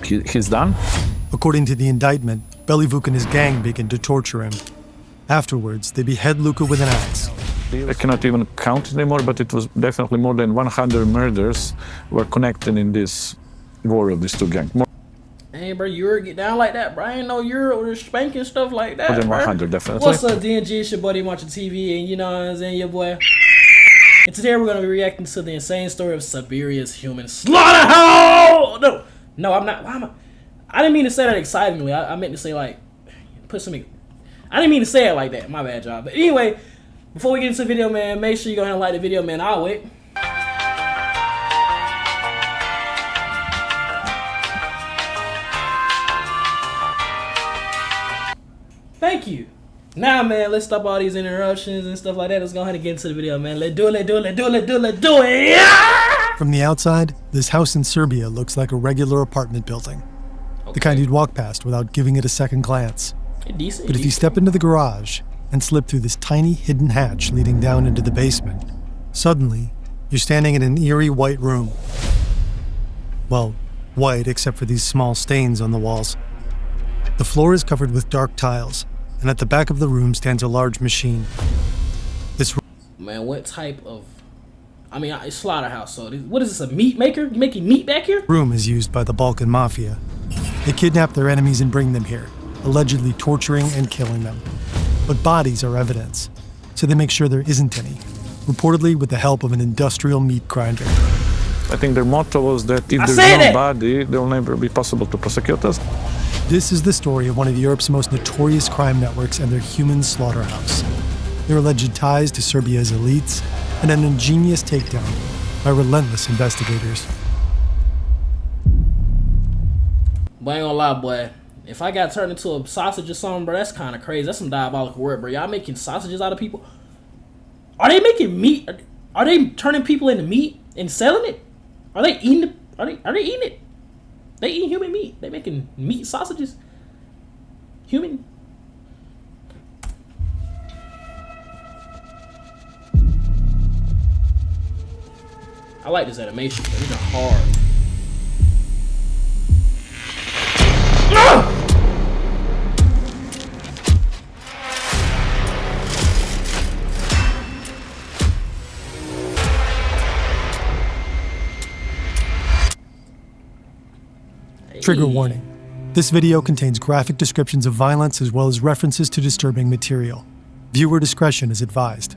he's done. According to the indictment, Belivuk and his gang begin to torture him. Afterwards, they behead Luka with an axe. I cannot even count it anymore, but it was definitely more than 100 murders were connected in this war of these two gangs. Hey, bro, you get down like that, bro. I ain't know you're spanking stuff like that. More than bro. 100, definitely. What's up, DNG? It's your buddy DmantraTv, and you know what I'm saying, your boy. And today we're gonna be reacting to the insane story of Siberia's human slaughterhouse. No, I'm not. I didn't mean to say that excitingly. I meant to say like, put something. I didn't mean to say it like that. My bad, y'all. But anyway, before we get into the video, man, make sure you go ahead and like the video, man. I'll wait. Thank you. Now, man, let's stop all these interruptions and stuff like that. Let's go ahead and get into the video, man. Let's do it, let's do it, let's do it, let's do it, let's do it. Yeah! From the outside, this house in Serbia looks like a regular apartment building. Okay. The kind you'd walk past without giving it a second glance. Decent, but if you step into the garage and slip through this tiny hidden hatch leading down into the basement, suddenly, you're standing in an eerie white room. Well, white except for these small stains on the walls. The floor is covered with dark tiles, and at the back of the room stands a large machine. Man, what type of... I mean, it's slaughterhouse, so what is this, a meat maker? You making meat back here? Room is used by the Balkan Mafia. They kidnap their enemies and bring them here, allegedly torturing and killing them. But bodies are evidence, so they make sure there isn't any, reportedly with the help of an industrial meat grinder. I think their motto was that if there's no body, there will never be possible to prosecute us. This is the story of one of Europe's most notorious crime networks and their human slaughterhouse. Their alleged ties to Serbia's elites and an ingenious takedown by relentless investigators. Boy, I ain't gonna lie, boy. If I got turned into a sausage or something, bro, that's kind of crazy. That's some diabolical work, bro. Y'all making sausages out of people? Are they making meat? Are they turning people into meat and selling it? Are they eating it? Are they eating it? They eat human meat. They making meat sausages. Human. I like this animation. These are hard. Ah! Trigger warning. This video contains graphic descriptions of violence as well as references to disturbing material. Viewer discretion is advised.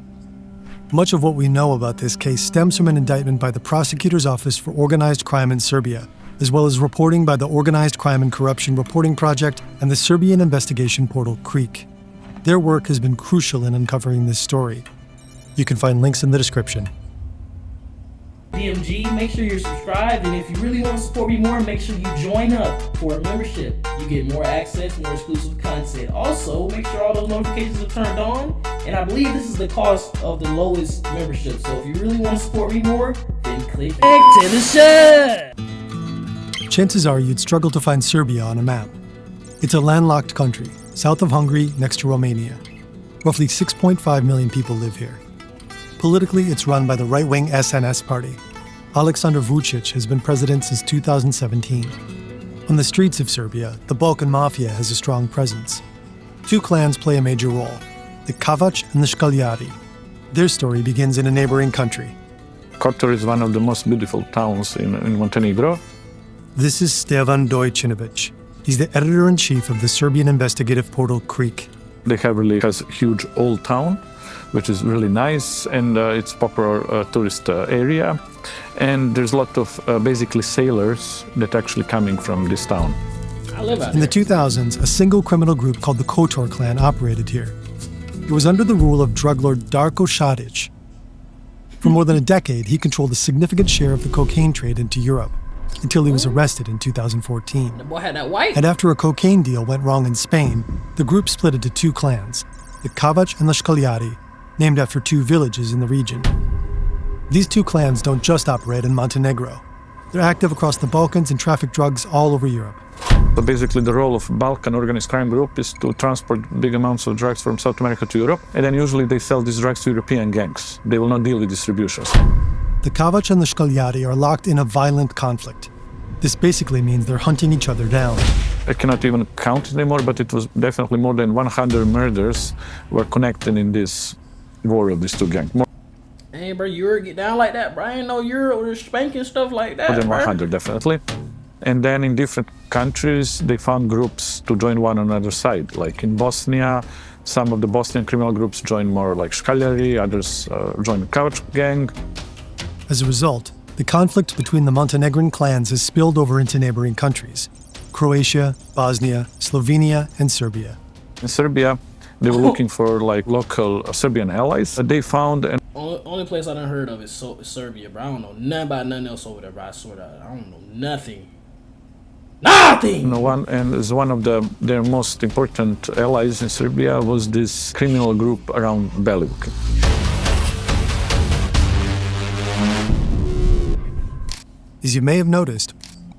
Much of what we know about this case stems from an indictment by the Prosecutor's Office for Organized Crime in Serbia, as well as reporting by the Organized Crime and Corruption Reporting Project and the Serbian investigation portal Creek. Their work has been crucial in uncovering this story. You can find links in the description. DMG, make sure you're subscribed, and if you really want to support me more, make sure you join up for a membership. You get more access, more exclusive content. Also, make sure all those notifications are turned on, and I believe this is the cost of the lowest membership. So if you really want to support me more, then click back to the show. Chances are you'd struggle to find Serbia on a map. It's a landlocked country, south of Hungary, next to Romania. Roughly 6.5 million people live here. Politically, it's run by the right-wing SNS party. Aleksandar Vučić has been president since 2017. On the streets of Serbia, the Balkan Mafia has a strong presence. Two clans play a major role, the Kavač and the Škaljari. Their story begins in a neighboring country. Kotor is one of the most beautiful towns in Montenegro. This is Stevan Dojčinović. He's the editor-in-chief of the Serbian investigative portal Creek. They have really has a huge old town, which is really nice, and it's a popular tourist area. And there's a lot of basically sailors that actually coming from this town. I live out In the 2000s, a single criminal group called the Kotor clan operated here. It was under the rule of drug lord Darko Šarić. For more than a decade, he controlled a significant share of the cocaine trade into Europe, until he was arrested in 2014. The boy had that white. And after a cocaine deal went wrong in Spain, the group split into two clans, the Kavač and the Škaljari, named after two villages in the region. These two clans don't just operate in Montenegro. They're active across the Balkans and traffic drugs all over Europe. So basically the role of Balkan organized crime group is to transport big amounts of drugs from South America to Europe, and then usually they sell these drugs to European gangs. They will not deal with distributions. The Kavač and the Škaljari are locked in a violent conflict. This basically means they're hunting each other down. I cannot even count it anymore, but it was definitely more than 100 murders were connected in this war of these two gangs. More Hey, bro, Europe get down like that, bro. I ain't know Europe was spanking stuff like that, than bro. 100, definitely. And then in different countries, they found groups to join one another side. Like in Bosnia, some of the Bosnian criminal groups joined more like Škaljari, others joined the Couch gang. As a result, the conflict between the Montenegrin clans has spilled over into neighboring countries: Croatia, Bosnia, Slovenia, and Serbia. In Serbia, they were looking for like local Serbian allies. They found an Only place I done heard of is Serbia, bro. I don't know nothing about nothing else over there, bro. I swear to God, I don't know nothing. Nothing! one, and as one of their most important allies in Serbia was this criminal group around Belivuk. As you may have noticed,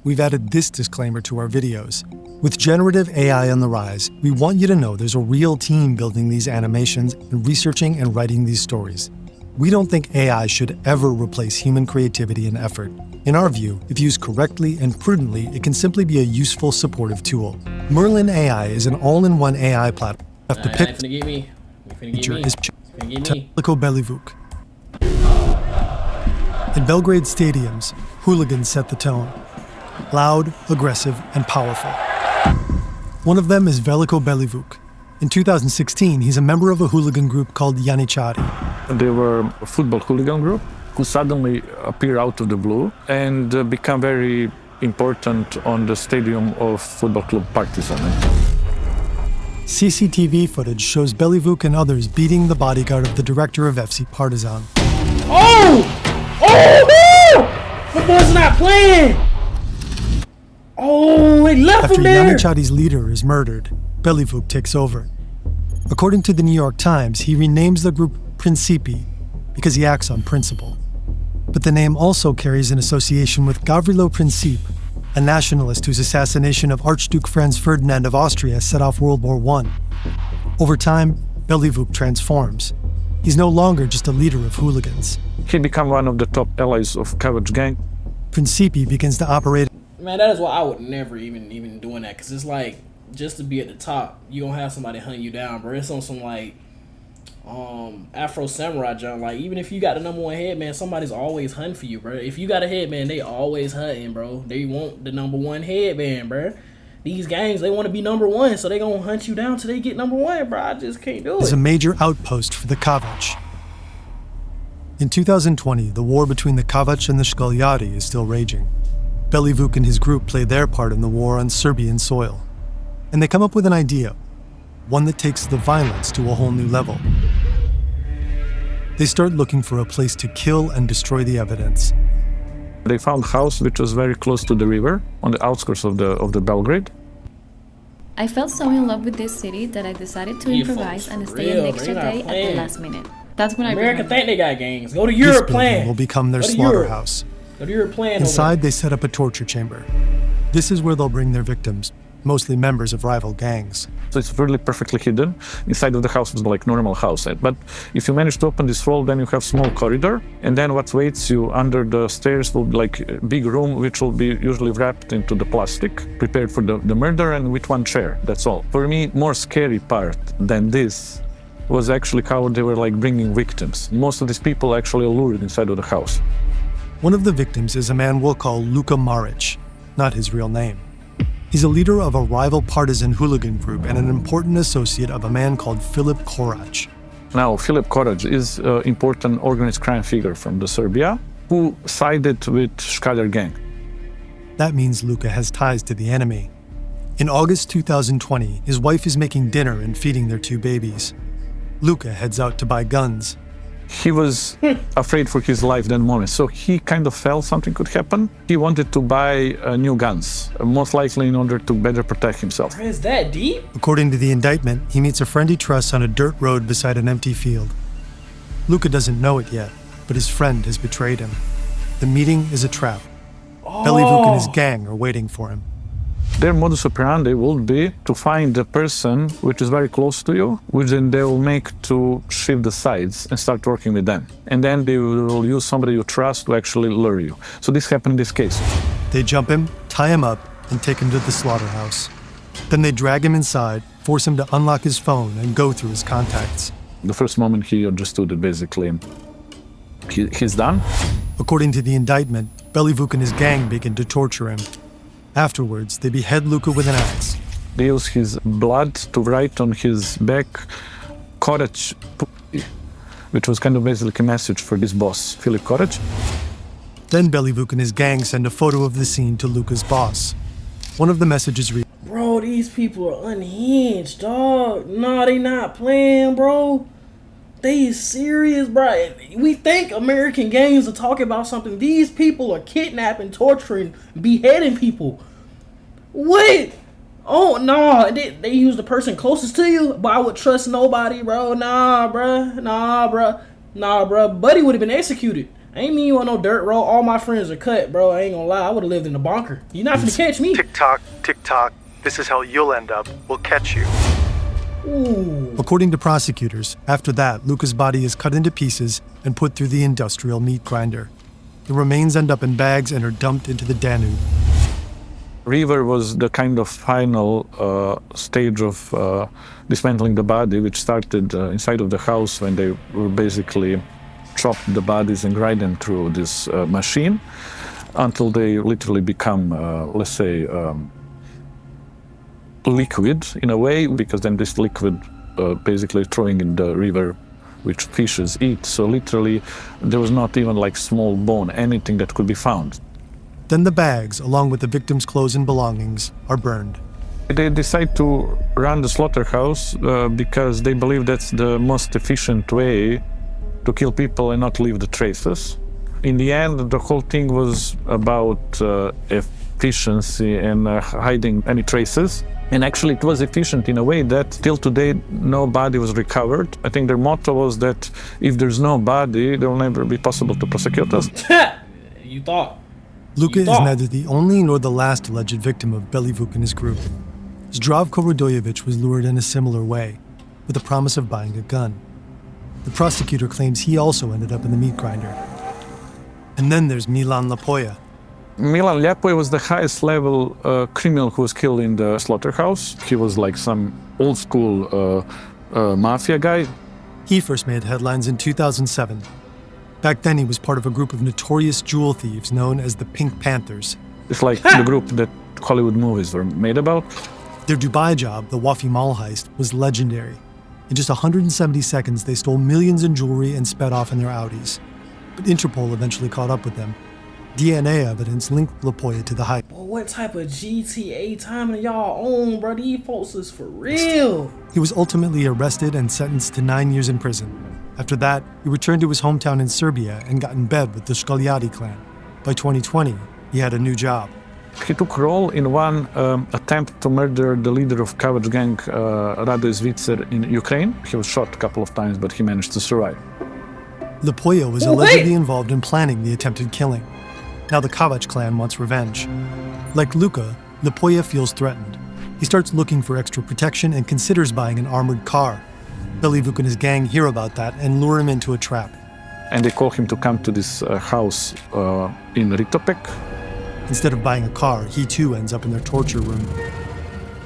we've added this disclaimer to our videos. With generative AI on the rise, we want you to know there's a real team building these animations and researching and writing these stories. We don't think AI should ever replace human creativity and effort. In our view, if used correctly and prudently, it can simply be a useful supportive tool. Merlin AI is an all-in-one AI platform. You finna get me. You finna get me. Is You finna get me. Veliko Belivuk. In Belgrade stadiums, hooligans set the tone. Loud, aggressive, and powerful. One of them is Veliko Belivuk. In 2016, he's a member of a hooligan group called Janičari. They were a football hooligan group who suddenly appear out of the blue and become very important on the stadium of football club Partizan. CCTV footage shows Belivuk and others beating the bodyguard of the director of FC Partizan. Oh! Oh! The boy's not playing! Oh, they left After him there! Janičari's leader is murdered, Belivuk takes over. According to the New York Times, he renames the group Principi because he acts on principle. But the name also carries an association with Gavrilo Princip, a nationalist whose assassination of Archduke Franz Ferdinand of Austria set off World War I. Over time, Belivuk transforms. He's no longer just a leader of hooligans. He became one of the top allies of Couch gang. Principi begins to operate. Man, that is why I would never even doing that, because it's like, just to be at the top, you gonna have somebody hunt you down, bro. It's on some like Afro Samurai junk. Like, even if you got the #1 headman, somebody's always hunting for you, bro. If you got a headman, they always hunting, bro. They want the #1 headman, bro. These gangs, they want to be #1, so they gonna hunt you down till they get #1, bro. I just can't do Is it. a major outpost for the Kavač. In 2020, the war between the Kavač and the Škaljari is still raging. Belivuk and his group play their part in the war on Serbian soil. And they come up with an idea, one that takes the violence to a whole new level. They start looking for a place to kill and destroy the evidence. They found a house which was very close to the river, on the outskirts of the Belgrade. I felt so in love with this city that I decided to You improvise folks and for stay real, an extra bro. You're day not at the playing. last minute. That's when I America remembered. think they got gangs. Go to This Europe building playing. will become their Go to Europe. slaughterhouse. Go to Europe playing. Inside, they set up a torture chamber. This is where they'll bring their victims, mostly members of rival gangs. So it's really perfectly hidden. Inside of the house was like normal house. But if you manage to open this wall, then you have small corridor. And then what waits you under the stairs will be like a big room, which will be usually wrapped into the plastic, prepared for the murder, and with one chair. That's all. For me, more scary part than this was actually how they were like bringing victims. Most of these people actually lured inside of the house. One of the victims is a man we'll call Luka Maric, not his real name. He's a leader of a rival partisan hooligan group and an important associate of a man called Filip Korac. Now, Filip Korac is an important organized crime figure from the Serbia who sided with Škaljar gang. That means Luka has ties to the enemy. In August 2020, his wife is making dinner and feeding their 2 babies. Luka heads out to buy guns. He was afraid for his life that moment, so he kind of felt something could happen. He wanted to buy new guns, most likely in order to better protect himself. Is that deep? According to the indictment, he meets a friend he trusts on a dirt road beside an empty field. Luka doesn't know it yet, but his friend has betrayed him. The meeting is a trap. Belivuk and his gang are waiting for him. Their modus operandi would be to find the person which is very close to you, which then they will make to shift the sides and start working with them. And then they will use somebody you trust to actually lure you. So this happened in this case. They jump him, tie him up, and take him to the slaughterhouse. Then they drag him inside, force him to unlock his phone and go through his contacts. The first moment he understood that basically he's done. According to the indictment, Belyvuk and his gang begin to torture him. Afterwards, they behead Luka with an axe. They use his blood to write on his back, courage, which was kind of basically a message for his boss, Philip Courage. Then Belyvuk and his gang send a photo of the scene to Luka's boss. One of the messages reads, Bro, these people are unhinged, dog. Nah, they not playing, bro. They serious, bro. We think American gangs are talking about something. These people are kidnapping, torturing, beheading people. What? Oh, nah. They use the person closest to you, but I would trust nobody, bro. Nah, bro. Nah, bro. Nah, bro. Buddy would have been executed. I ain't mean you on no dirt road. All my friends are cut, bro. I ain't gonna lie. I would have lived in the bunker. You're not gonna catch me. Tick tock, tick tock. This is how you'll end up. We'll catch you. Ooh. According to prosecutors, after that, Luka's body is cut into pieces and put through the industrial meat grinder. The remains end up in bags and are dumped into the Danube. River was the kind of final stage of dismantling the body, which started inside of the house when they were basically chopped the bodies and grind them through this machine until they literally become, let's say, liquid in a way, because then this liquid basically throwing in the river, which fishes eat. So literally, there was not even like small bone, anything that could be found. Then the bags, along with the victims' clothes and belongings, are burned. They decide to run the slaughterhouse because they believe that's the most efficient way to kill people and not leave the traces. In the end, the whole thing was about efficiency and hiding any traces. And actually, it was efficient in a way that till today, no body was recovered. I think their motto was that if there's no body, there will never be possible to prosecute us. You thought. Luka is neither the only nor the last alleged victim of Belyvuk and his group. Zdravko Radojevic was lured in a similar way, with the promise of buying a gun. The prosecutor claims he also ended up in the meat grinder. And then there's Milan Lapoja. Milan Lapoja was the highest level criminal who was killed in the slaughterhouse. He was like some old school mafia guy. He first made headlines in 2007. Back then, he was part of a group of notorious jewel thieves known as the Pink Panthers. It's like the group that Hollywood movies were made about. Their Dubai job, the Wafi Mall heist, was legendary. In just 170 seconds, they stole millions in jewelry and sped off in their Audis. But Interpol eventually caught up with them. DNA evidence linked Lapoja to the heist. Boy, what type of GTA time are y'all on, bro? These folks is for real. He was ultimately arrested and sentenced to 9 years in prison. After that, he returned to his hometown in Serbia and got in bed with the Školjadi clan. By 2020, he had a new job. He took role in one attempt to murder the leader of Kavač gang, Radoje Zvicer, in Ukraine. He was shot a couple of times, but he managed to survive. Lapoja was allegedly involved in planning the attempted killing. Now the Kavač clan wants revenge. Like Luka, Lapoja feels threatened. He starts looking for extra protection and considers buying an armored car. Belyvuk and his gang hear about that and lure him into a trap. And they call him to come to this house in Ritopek. Instead of buying a car, he too ends up in their torture room.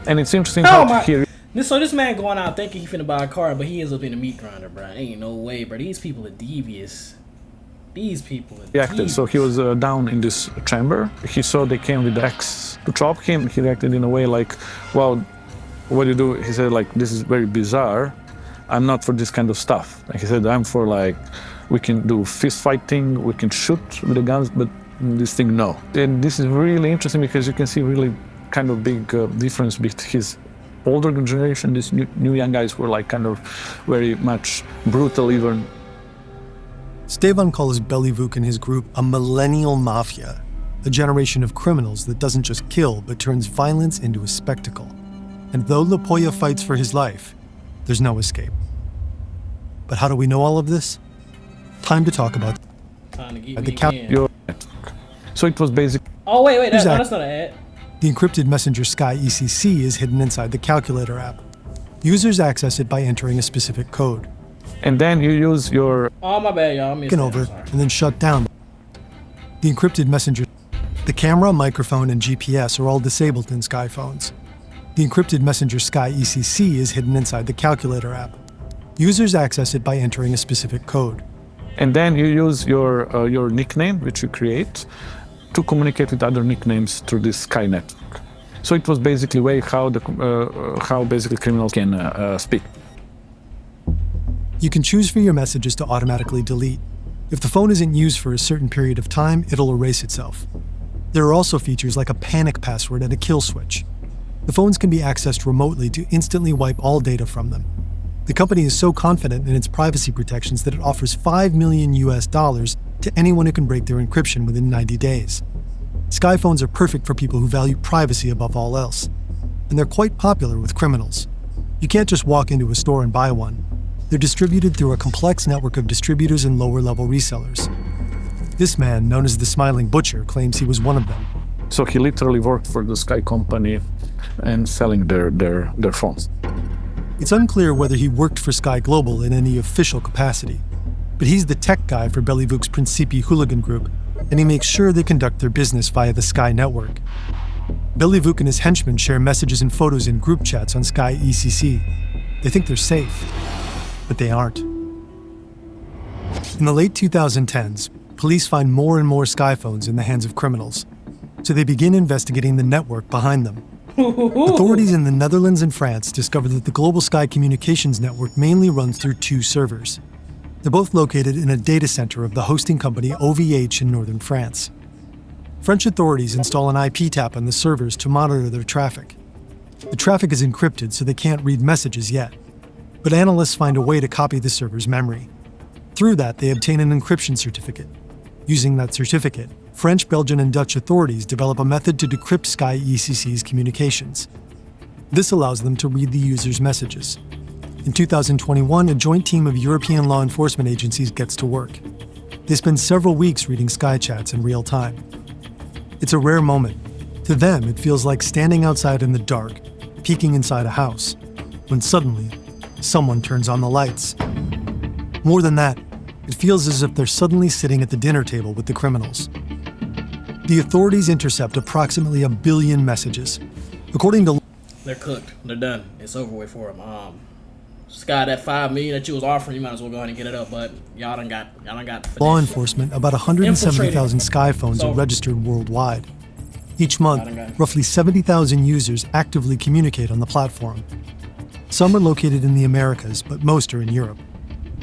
And it's interesting Oh how my! he So this man going out thinking he finna buy a car, but he ends up in a meat grinder, bro. Ain't no way, bro. These people are devious. These people are reacted. devious. So he was down in this chamber. He saw they came with the axe to chop him. He reacted in a way like, well, what do you do? He said, like, this is very bizarre. I'm not for this kind of stuff. Like he said, I'm for like, we can do fist fighting, we can shoot with the guns, but this thing, no. And this is really interesting because you can see really kind of big difference between his older generation. These new young guys were like kind of very much brutal even. Stevan calls Belyvuk and his group a millennial mafia, a generation of criminals that doesn't just kill but turns violence into a spectacle. And though Lapoja fights for his life, there's no escape. But how do we know all of this? Time to talk about Time to get the me cap. again. So it was basic. Oh wait, Who's that? that's not an ad. The encrypted messenger Sky ECC is hidden inside the calculator app. Users access it by entering a specific code. And then you use your Oh my bad, y'all. I missed Taken that. over I'm sorry. and then shut down. The encrypted messenger The camera, microphone, and GPS are all disabled in Sky phones. The encrypted Messenger Sky ECC is hidden inside the calculator app. Users access it by entering a specific code. And then you use your nickname, which you create, to communicate with other nicknames through this Sky network. So it was basically a way how basically criminals can speak. You can choose for your messages to automatically delete. If the phone isn't used for a certain period of time, it'll erase itself. There are also features like a panic password and a kill switch. The phones can be accessed remotely to instantly wipe all data from them. The company is so confident in its privacy protections that it offers $5 million to anyone who can break their encryption within 90 days. Sky phones are perfect for people who value privacy above all else, and they're quite popular with criminals. You can't just walk into a store and buy one. They're distributed through a complex network of distributors and lower-level resellers. This man, known as the Smiling Butcher, claims he was one of them. So he literally worked for the Sky company and selling their phones. It's unclear whether he worked for Sky Global in any official capacity, but he's the tech guy for Bellyvuk's Principi hooligan group, and he makes sure they conduct their business via the Sky network. Bellyvuk and his henchmen share messages and photos in group chats on Sky ECC. They think they're safe, but they aren't. In the late 2010s, police find more and more Sky phones in the hands of criminals, so they begin investigating the network behind them. Authorities in the Netherlands and France discovered that the global Sky communications network mainly runs through two servers. They're both located in a data center of the hosting company OVH in northern France. French authorities install an IP tap on the servers to monitor their traffic. The traffic is encrypted, so they can't read messages yet. But analysts find a way to copy the server's memory. Through that, they obtain an encryption certificate. Using that certificate, French, Belgian, and Dutch authorities develop a method to decrypt Sky ECC's communications. This allows them to read the user's messages. In 2021, a joint team of European law enforcement agencies gets to work. They spend several weeks reading Sky chats in real time. It's a rare moment. To them, it feels like standing outside in the dark, peeking inside a house, when suddenly, someone turns on the lights. More than that, it feels as if they're suddenly sitting at the dinner table with the criminals. The authorities intercept approximately 1 billion messages. According to They're cooked. They're done. It's over with for them. Sky, that $5 million that you was offering, you might as well go ahead and get it up. But y'all done got law enforcement, about 170,000 Sky phones are registered worldwide. Each month, roughly 70,000 users actively communicate on the platform. Some are located in the Americas, but most are in Europe.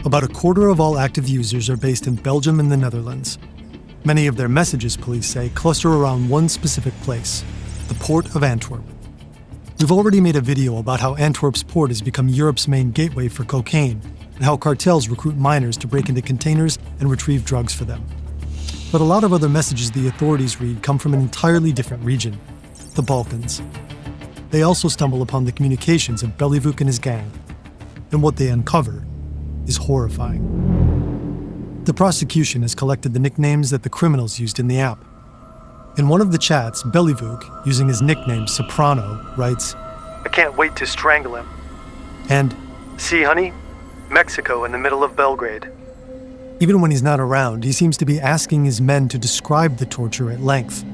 About a quarter of all active users are based in Belgium and the Netherlands. Many of their messages, police say, cluster around one specific place, the port of Antwerp. We've already made a video about how Antwerp's port has become Europe's main gateway for cocaine, and how cartels recruit miners to break into containers and retrieve drugs for them. But a lot of other messages the authorities read come from an entirely different region, the Balkans. They also stumble upon the communications of Bellyvuk and his gang, and what they uncover is horrifying. The prosecution has collected the nicknames that the criminals used in the app. In one of the chats, Bellyvuk, using his nickname Soprano, writes, I can't wait to strangle him. and See, honey? Mexico in the middle of Belgrade. even when he's not around, he seems to be asking his men to describe the torture at length.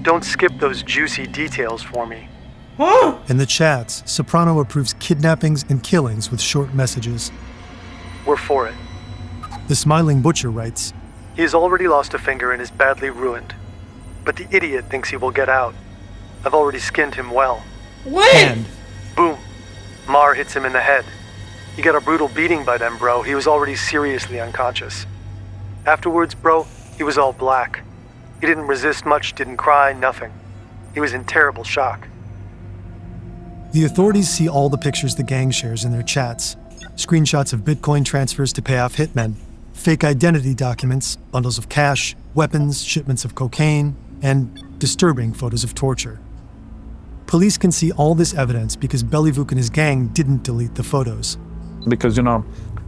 Don't skip those juicy details for me. Huh? In the chats, Soprano approves kidnappings and killings with short messages. We're for it. The Smiling Butcher writes, He has already lost a finger and is badly ruined. But the idiot thinks he will get out. I've already skinned him well. What? and Boom. Mar hits him in the head. He got a brutal beating by them, bro. He was already seriously unconscious. Afterwards, bro, he was all black. He didn't resist much, didn't cry, nothing. He was in terrible shock. the authorities see all the pictures the gang shares in their chats. Screenshots of Bitcoin transfers to pay off hitmen, fake identity documents, bundles of cash, weapons, shipments of cocaine, and disturbing photos of torture. Police can see all this evidence because Bellyvuk and his gang didn't delete the photos. Because,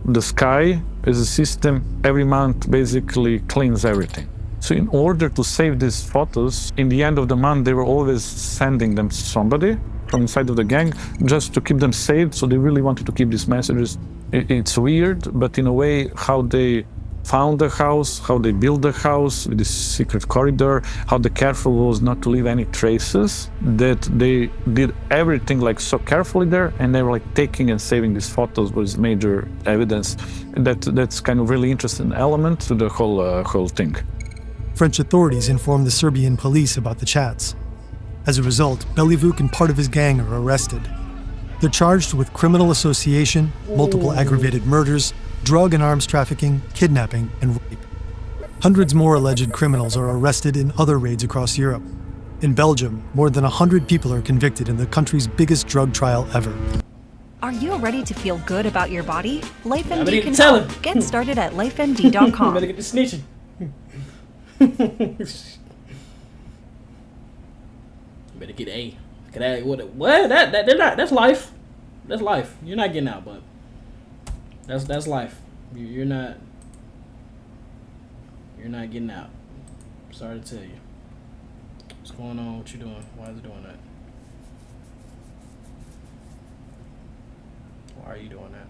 the Sky is a system every month basically cleans everything. So in order to save these photos, in the end of the month, they were always sending them to somebody from inside of the gang just to keep them saved. So they really wanted to keep these messages. It's weird, but in a way, how they found the house, how they built the house, this secret corridor, how the careful was not to leave any traces, that they did everything like so carefully there, and they were like taking and saving these photos was major evidence. That's kind of really interesting element to the whole thing. French authorities informed the Serbian police about the chats. As a result, Belivuk and part of his gang are arrested. They're charged with criminal association, multiple aggravated murders, drug and arms trafficking, kidnapping, and rape. Hundreds more alleged criminals are arrested in other raids across Europe. In Belgium, more than 100 people are convicted in the country's biggest drug trial ever. Are you ready to feel good about your body? LifeMD better can tell help. him. Get started at lifemd.com. Better get the snitching. Better get A. What? They're not. That's life. That's life. You're not getting out, but that's life. You're not getting out. Sorry to tell you. What's going on? What you doing? Why is it doing that? Why are you doing that?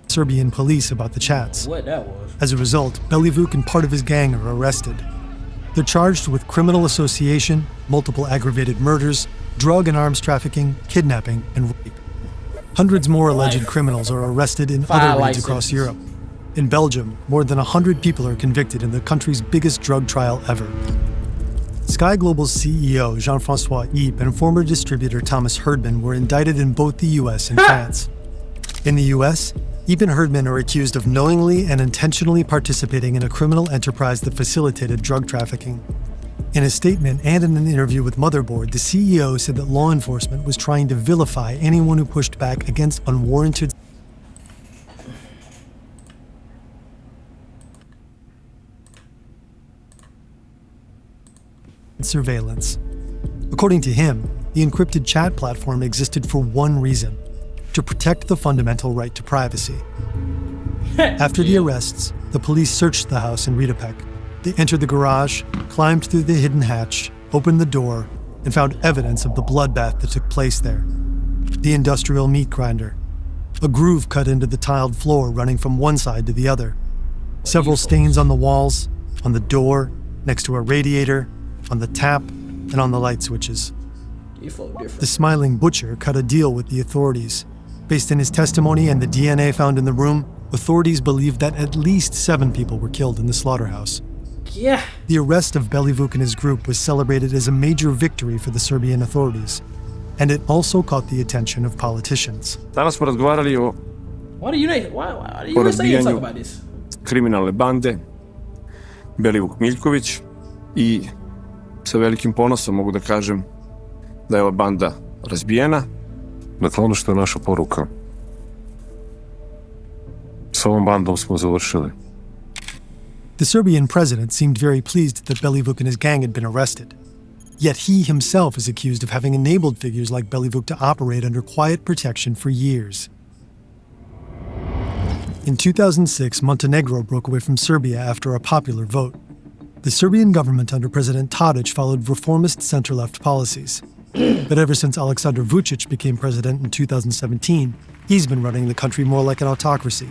Serbian police about the chats. What that was? As a result, Belivuk and part of his gang are arrested. They're charged with criminal association, multiple aggravated murders, drug and arms trafficking, kidnapping, and rape. Hundreds more alleged criminals are arrested in other raids across Europe. In Belgium, more than 100 people are convicted in the country's biggest drug trial ever. Sky Global's CEO, Jean-François Yip, and former distributor Thomas Herdman were indicted in both the US and France. In the US, Yip and Herdman are accused of knowingly and intentionally participating in a criminal enterprise that facilitated drug trafficking. In a statement and in an interview with Motherboard, the CEO said that law enforcement was trying to vilify anyone who pushed back against unwarranted surveillance. According to him, the encrypted chat platform existed for one reason: to protect the fundamental right to privacy. After the arrests, the police searched the house in Riedepek. They entered the garage, climbed through the hidden hatch, opened the door, and found evidence of the bloodbath that took place there. The industrial meat grinder, a groove cut into the tiled floor running from one side to the other, several stains on the walls, on the door, next to a radiator, on the tap, and on the light switches. The smiling butcher cut a deal with the authorities. Based on his testimony and the DNA found in the room, authorities believe that at least 7 people were killed in the slaughterhouse. Yeah. The arrest of Belivuk and his group was celebrated as a major victory for the Serbian authorities, and it also caught the attention of politicians. Danas smo razgovarali o Why do you say talk about this? kriminalne bande Belivuk Miljković i sa velikim ponosom mogu da kažem da je ova banda razbijena. Dakle, ono što je naša poruka. S ovom bandom smo završili. The Serbian president seemed very pleased that Belivuk and his gang had been arrested. Yet he himself is accused of having enabled figures like Belivuk to operate under quiet protection for years. In 2006, Montenegro broke away from Serbia after a popular vote. The Serbian government under President Tadic followed reformist center-left policies. But ever since Aleksandar Vučić became president in 2017, he's been running the country more like an autocracy.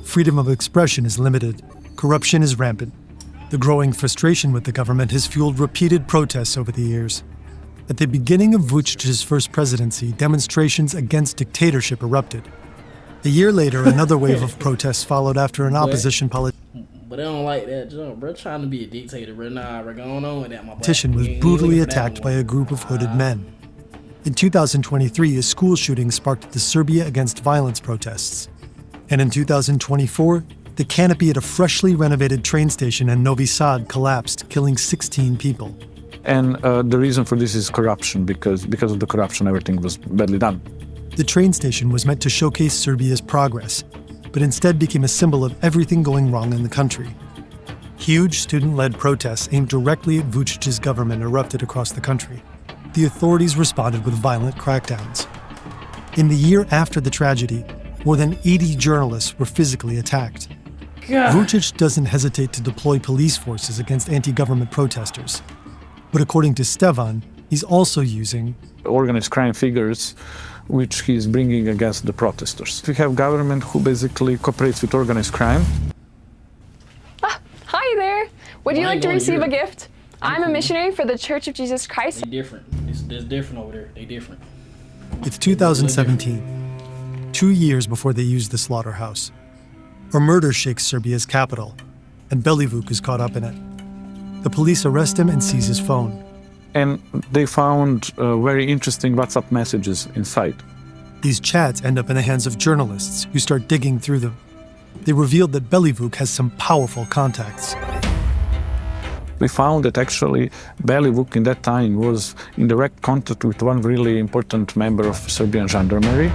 Freedom of expression is limited. Corruption is rampant. The growing frustration with the government has fueled repeated protests over the years. At the beginning of Vučić's first presidency, demonstrations against dictatorship erupted. A year later, another wave of protests followed after an opposition But they don't like that jump, bro. Trying to be a dictator, bro. Nah, we're going on with that, my boy. politician was brutally attacked by a group of hooded men. In 2023, a school shooting sparked the Serbia Against Violence protests. And in 2024, the canopy at a freshly renovated train station in Novi Sad collapsed, killing 16 people. And the reason for this is corruption, because of the corruption, everything was badly done. The train station was meant to showcase Serbia's progress, but instead became a symbol of everything going wrong in the country. Huge student-led protests aimed directly at Vučić's government erupted across the country. The authorities responded with violent crackdowns. In the year after the tragedy, more than 80 journalists were physically attacked. Vučić doesn't hesitate to deploy police forces against anti-government protesters. But according to Stevan, he's also using Organized crime figures which he is bringing against the protesters. We have government who basically cooperates with organized crime. Hi there. Would you like to receive a gift? I'm a cool. missionary for the Church of Jesus Christ. They different. It's different over there. They different. It's 2017, 2 years before they use the slaughterhouse. A murder shakes Serbia's capital, and Belivuk is caught up in it. The police arrest him and seize his phone. And they found very interesting WhatsApp messages inside. These chats end up in the hands of journalists who start digging through them. They revealed that Belivuk has some powerful contacts. We found that actually Belivuk in that time was in direct contact with one really important member of Serbian gendarmerie.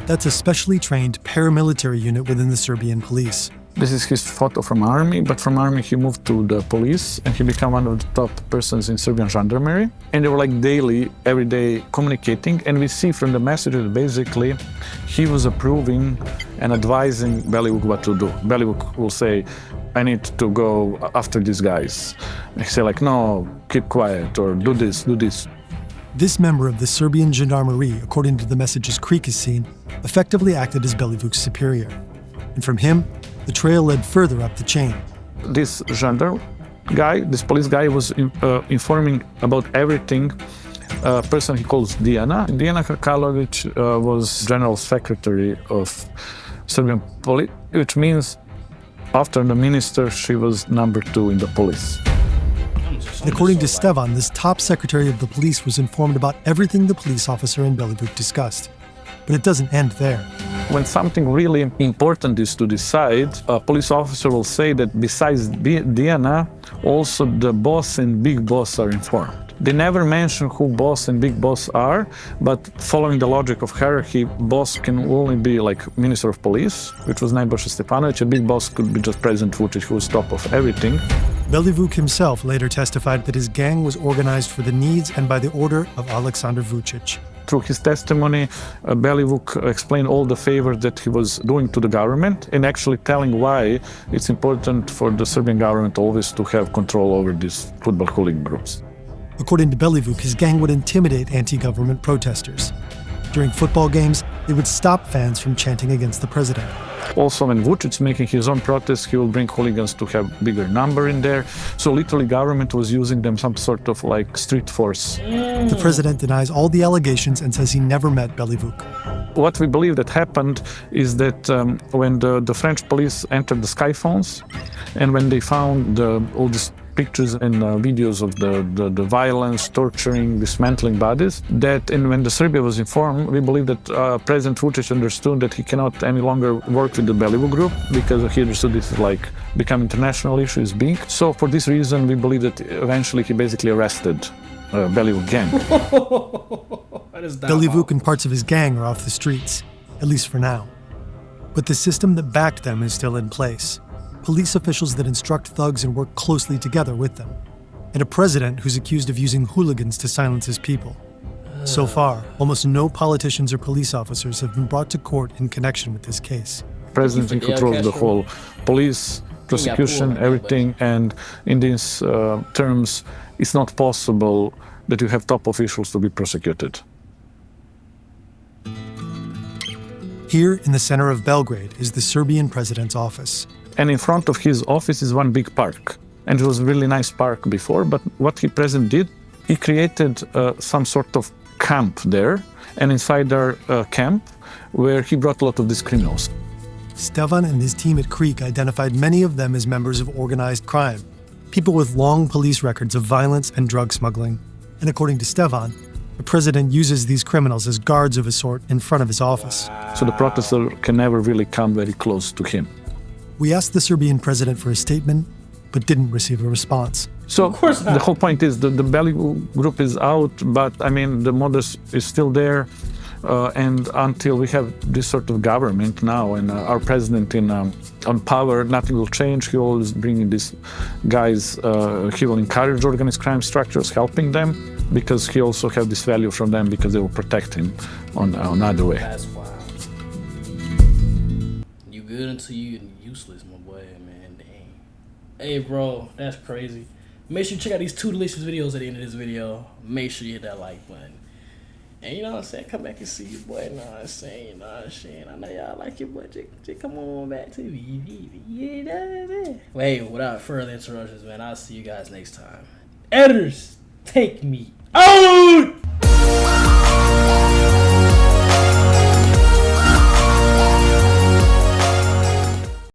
That's a specially trained paramilitary unit within the Serbian police. This is his photo from army, but from army he moved to the police and he became one of the top persons in Serbian gendarmerie. And they were like daily, every day communicating, and we see from the messages basically he was approving and advising Belivuk what to do. Belivuk will say, I need to go after these guys. He say like, no, keep quiet, or do this, do this. This member of the Serbian gendarmerie, according to the messages Creek has seen, effectively acted as Belivuk's superior. And from him, the trail led further up the chain. This gendarme guy, this police guy was informing about everything a person he calls Diana. Diana Krkalovic was general secretary of Serbian police, which means after the minister, she was number 2 in the police. And according to Stevan, this top secretary of the police was informed about everything the police officer and Belivuk discussed. But it doesn't end there. When something really important is to decide, a police officer will say that besides Diana, also the boss and big boss are informed. They never mention who boss and big boss are, but following the logic of hierarchy, boss can only be like Minister of Police, which was Nebojša Stefanovic, and big boss could be just President Vučić, who was top of everything. Belivuk himself later testified that his gang was organized for the needs and by the order of Aleksandar Vučić. Through his testimony, Belivuk explained all the favors that he was doing to the government and actually telling why it's important for the Serbian government always to have control over these football hooligan groups. According to Belivuk, his gang would intimidate anti-government protesters. During football games, they would stop fans from chanting against the president. Also, when Vučić making his own protests, he will bring hooligans to have bigger number in there. So literally government was using them some sort of like street force. The president denies all the allegations and says he never met Belivuk. What we believe that happened is that when the French police entered the Skyphones and when they found all these pictures and videos of the violence, torturing, dismantling bodies, and when the Serbia was informed, we believe that President Vučić understood that he cannot any longer work with the Belivuk group because he understood this is like become international issue, is big. So for this reason, we believe that eventually he basically arrested Belivuk gang. Belivuk and parts of his gang are off the streets, at least for now. But the system that backed them is still in place. Police officials that instruct thugs and work closely together with them, and a president who's accused of using hooligans to silence his people. So far, almost no politicians or police officers have been brought to court in connection with this case. President in control of the whole police, prosecution, everything, and in these terms, it's not possible that you have top officials to be prosecuted. Here in the center of Belgrade is the Serbian president's office. And in front of his office is one big park. And it was a really nice park before, but what the president did, he created some sort of camp there, and inside our camp, where he brought a lot of these criminals. Stevan and his team at Creek identified many of them as members of organized crime, people with long police records of violence and drug smuggling. And according to Stevan, the president uses these criminals as guards of a sort in front of his office. So the protester can never really come very close to him. We asked the Serbian president for a statement, but didn't receive a response. So the whole point is the Belivuk group is out, but I mean the modus is still there, and until we have this sort of government now and our president on power, nothing will change. He will always bring in these guys. He will encourage organized crime structures, helping them, because he also have this value from them because they will protect him on another way. That's wild. You good until you useless, my boy, man. Dang. Hey, bro, that's crazy. Make sure you check out these 2 delicious videos at the end of this video. Make sure you hit that like button. And you know what I'm saying? Come back and see your boy. You know what I'm saying? You know what I'm saying? I know y'all like your boy. Just come on back to me. Wait, without further interruptions, man, I'll see you guys next time. Editors, take me out!